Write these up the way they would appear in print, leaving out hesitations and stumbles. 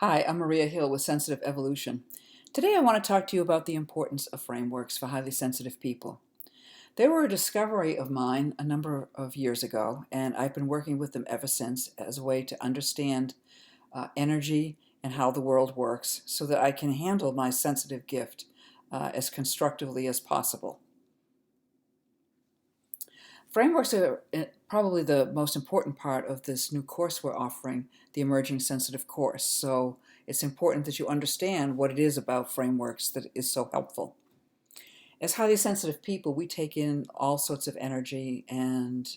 Hi, I'm Maria Hill with Sensitive Evolution. Today I want to talk to you about the importance of frameworks for highly sensitive people. They were a discovery of mine a number of years ago, and I've been working with them ever since as a way to understand energy and how the world works so that I can handle my sensitive gift as constructively as possible. Frameworks are probably the most important part of this new course we're offering, the Emerging Sensitive course. So it's important that you understand what it is about frameworks that is so helpful. As highly sensitive people, we take in all sorts of energy and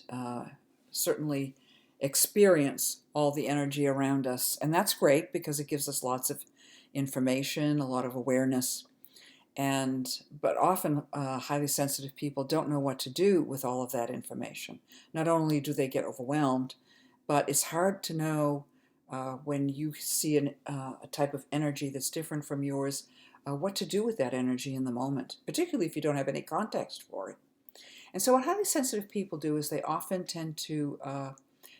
certainly experience all the energy around us. And that's great because it gives us lots of information, a lot of awareness. But often highly sensitive people don't know what to do with all of that information. Not only do they get overwhelmed, but it's hard to know when you see a type of energy that's different from yours, what to do with that energy in the moment, particularly if you don't have any context for it. And so what highly sensitive people do is they often tend to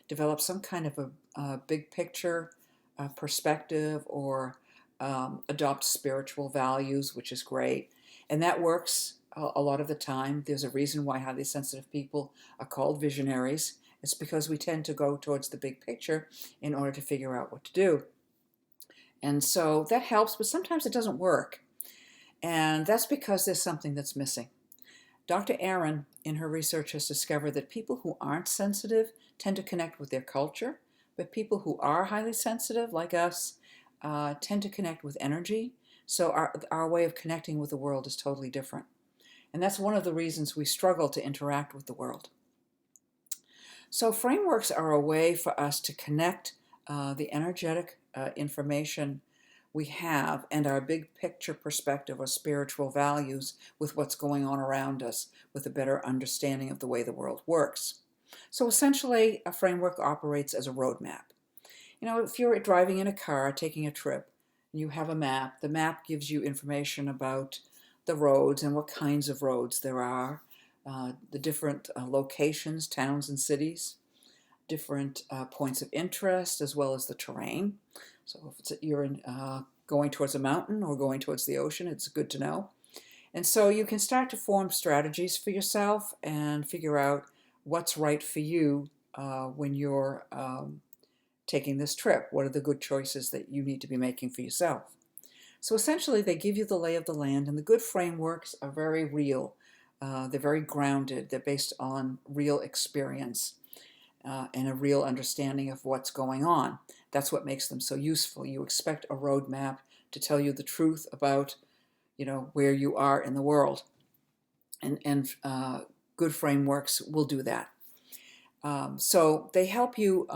develop some kind of a big picture perspective or adopt spiritual values, which is great. And that works a lot of the time. There's a reason why highly sensitive people are called visionaries. It's because we tend to go towards the big picture in order to figure out what to do. And so that helps, but sometimes it doesn't work. And that's because there's something that's missing. Dr. Aaron, in her research, has discovered that people who aren't sensitive tend to connect with their culture, but people who are highly sensitive, like us, tend to connect with energy. So our way of connecting with the world is totally different. And that's one of the reasons we struggle to interact with the world. So frameworks are a way for us to connect the energetic information we have and our big picture perspective or spiritual values with what's going on around us with a better understanding of the way the world works. So essentially, a framework operates as a roadmap. You know, if you're driving in a car, taking a trip, and you have a map, the map gives you information about the roads and what kinds of roads there are, the different locations, towns and cities, different points of interest, as well as the terrain. So if you're going towards a mountain or going towards the ocean, it's good to know. And so you can start to form strategies for yourself and figure out what's right for you when you're taking this trip. What are the good choices that you need to be making for yourself? So essentially, they give you the lay of the land, and the good frameworks are very real. They're very grounded. They're based on real experience and a real understanding of what's going on. That's what makes them so useful. You expect a roadmap to tell you the truth about, where you are in the world, and good frameworks will do that. So they help you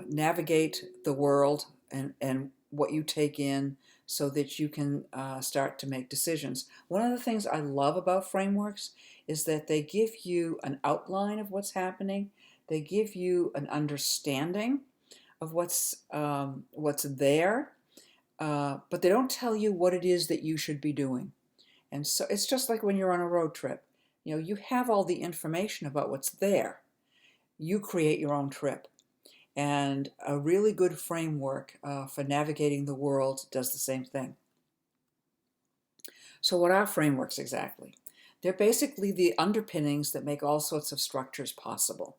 navigate the world and what you take in so that you can start to make decisions. One of the things I love about frameworks is that they give you an outline of what's happening. They give you an understanding of what's there, but they don't tell you what it is that you should be doing. And so it's just like when you're on a road trip. You have all the information about what's there. You create your own trip. And a really good framework for navigating the world does the same thing. So what are frameworks exactly? They're basically the underpinnings that make all sorts of structures possible.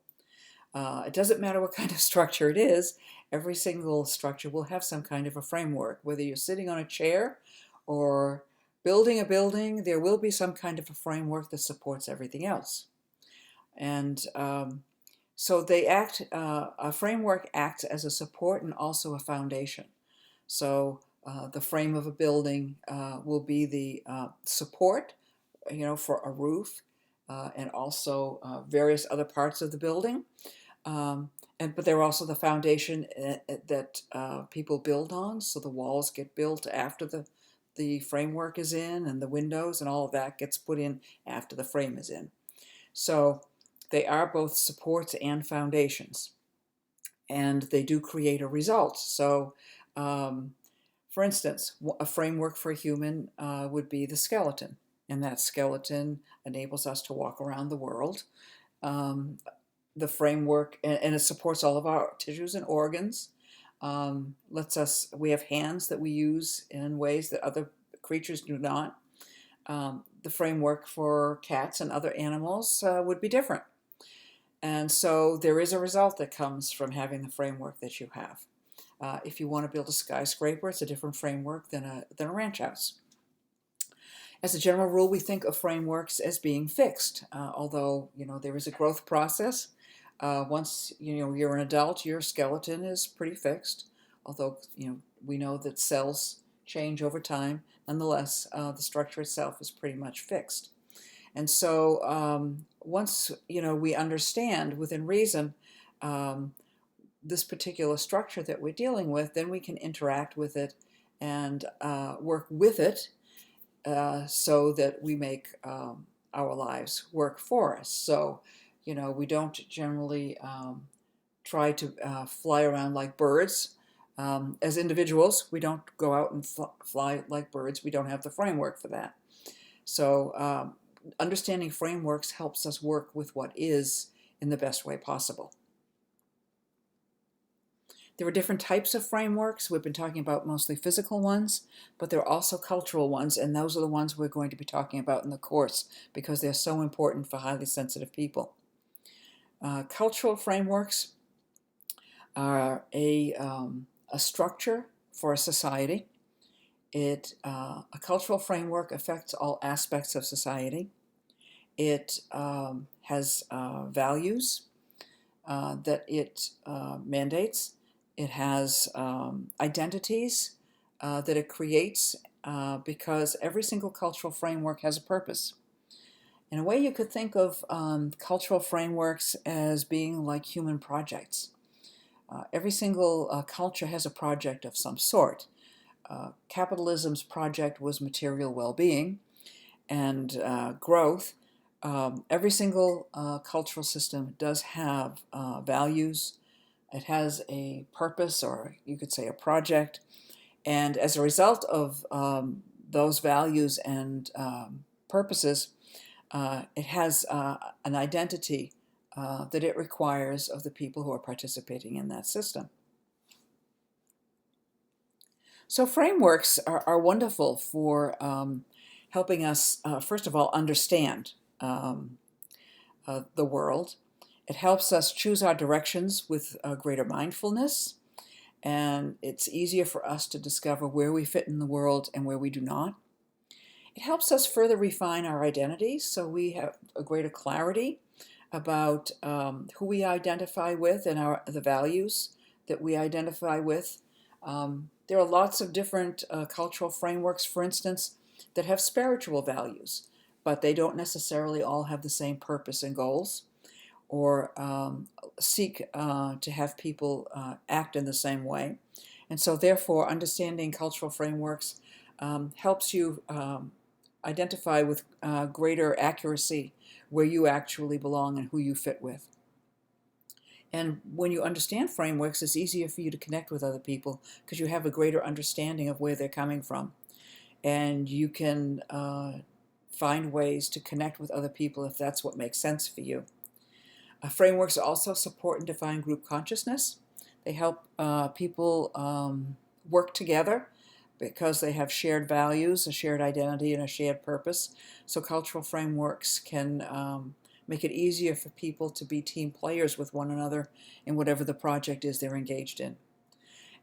It doesn't matter what kind of structure it is. Every single structure will have some kind of a framework. Whether you're sitting on a chair or building a building, there will be some kind of a framework that supports everything else. And so a framework acts as a support and also a foundation. So the frame of a building will be the support, for a roof and also various other parts of the building. But they're also the foundation that people build on. So the walls get built after the framework is in, and the windows and all of that gets put in after the frame is in. So they are both supports and foundations, and they do create a result. So, for instance, a framework for a human would be the skeleton, and that skeleton enables us to walk around the world. The framework, and it supports all of our tissues and organs. We have hands that we use in ways that other creatures do not. The framework for cats and other animals would be different. And so there is a result that comes from having the framework that you have. If you want to build a skyscraper, it's a different framework than a ranch house. As a general rule, we think of frameworks as being fixed, although there is a growth process. Once you're an adult, your skeleton is pretty fixed. Although we know that cells change over time, nonetheless, the structure itself is pretty much fixed. And so once we understand within reason this particular structure that we're dealing with, then we can interact with it and work with it so that we make our lives work for us. So, we don't generally try to fly around like birds. As individuals, we don't go out and fly like birds. We don't have the framework for that. So, understanding frameworks helps us work with what is in the best way possible. There are different types of frameworks. We've been talking about mostly physical ones, but there are also cultural ones, and those are the ones we're going to be talking about in the course because they're so important for highly sensitive people. Cultural frameworks are a structure for a society. A cultural framework affects all aspects of society. It has values that it mandates. It has identities that it creates because every single cultural framework has a purpose. In a way, you could think of cultural frameworks as being like human projects. Every single culture has a project of some sort. Capitalism's project was material well-being and growth. Every single cultural system does have values. It has a purpose, or you could say a project. And as a result of those values and purposes, it has an identity that it requires of the people who are participating in that system. So frameworks are wonderful for helping us, first of all, understand the world. It helps us choose our directions with greater mindfulness, and it's easier for us to discover where we fit in the world and where we do not. It helps us further refine our identities so we have a greater clarity about who we identify with and the values that we identify with. There are lots of different cultural frameworks, for instance, that have spiritual values, but they don't necessarily all have the same purpose and goals, or seek to have people act in the same way. And so therefore, understanding cultural frameworks helps you identify with greater accuracy where you actually belong and who you fit with. And when you understand frameworks, it's easier for you to connect with other people because you have a greater understanding of where they're coming from. And you can find ways to connect with other people if that's what makes sense for you. Frameworks also support and define group consciousness. They help people work together because they have shared values, a shared identity, and a shared purpose. So cultural frameworks can make it easier for people to be team players with one another in whatever the project is they're engaged in.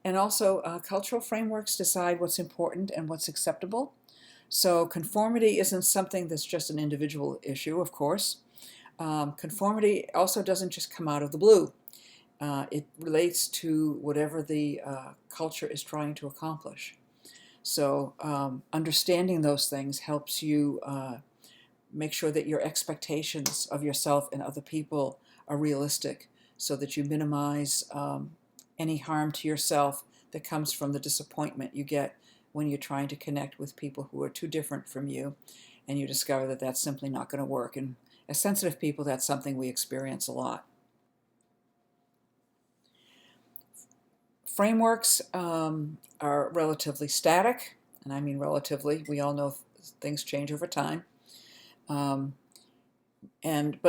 And also, cultural frameworks decide what's important and what's acceptable. So conformity isn't something that's just an individual issue, of course. Conformity also doesn't just come out of the blue. It relates to whatever the culture is trying to accomplish. So understanding those things helps you make sure that your expectations of yourself and other people are realistic so that you minimize any harm to yourself that comes from the disappointment you get when you're trying to connect with people who are too different from you and you discover that that's simply not going to work. And as sensitive people, that's something we experience a lot. Frameworks are relatively static, and I mean relatively. We all know things change over time. But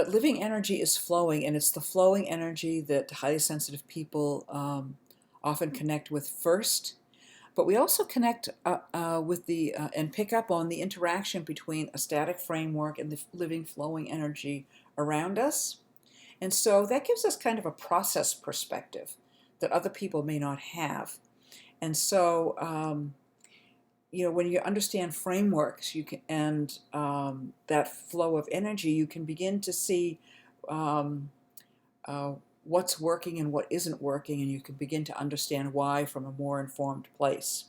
living energy is flowing, and it's the flowing energy that highly sensitive people often connect with first, but we also connect with and pick up on the interaction between a static framework and the living, flowing energy around us. And so that gives us kind of a process perspective that other people may not have. And so, when you understand frameworks, you can, and that flow of energy, you can begin to see um, what's working and what isn't working, and you can begin to understand why from a more informed place.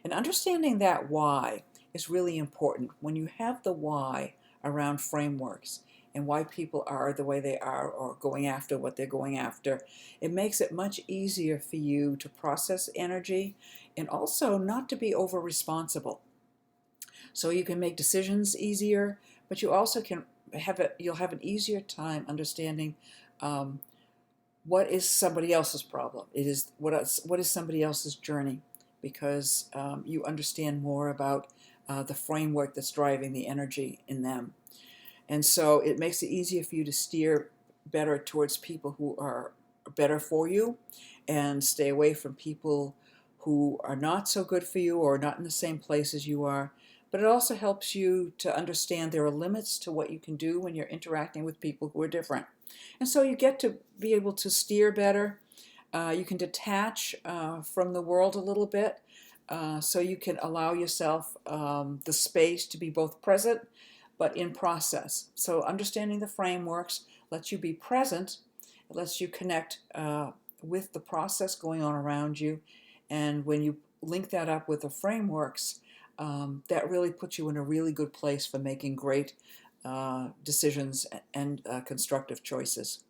And understanding that why is really important. When you have the why around frameworks and why people are the way they are or going after what they're going after, it makes it much easier for you to process energy and also not to be over responsible. So you can make decisions easier, but you also can you'll have an easier time understanding um, what is somebody else's problem. What is somebody else's journey, because you understand more about the framework that's driving the energy in them. And so it makes it easier for you to steer better towards people who are better for you and stay away from people who are not so good for you or not in the same place as you are. But it also helps you to understand there are limits to what you can do when you're interacting with people who are different. And so you get to be able to steer better. You can detach from the world a little bit, so you can allow yourself the space to be both present but in process. So understanding the frameworks lets you be present. It lets you connect with the process going on around you. And when you link that up with the frameworks, that really puts you in a really good place for making great decisions and constructive choices.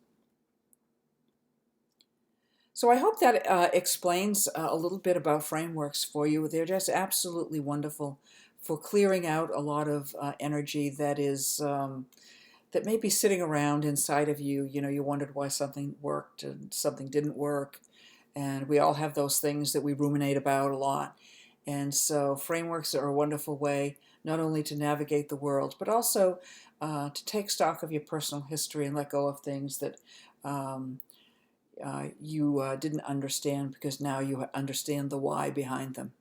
So I hope that explains a little bit about frameworks for you. They're just absolutely wonderful for clearing out a lot of energy that may be sitting around inside of you. You know, you wondered why something worked and something didn't work. And we all have those things that we ruminate about a lot. And so frameworks are a wonderful way not only to navigate the world, but also to take stock of your personal history and let go of things that you didn't understand, because now you understand the why behind them.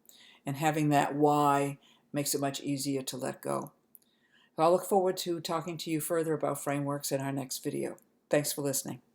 And having that why makes it much easier to let go. I'll look forward to talking to you further about frameworks in our next video. Thanks for listening.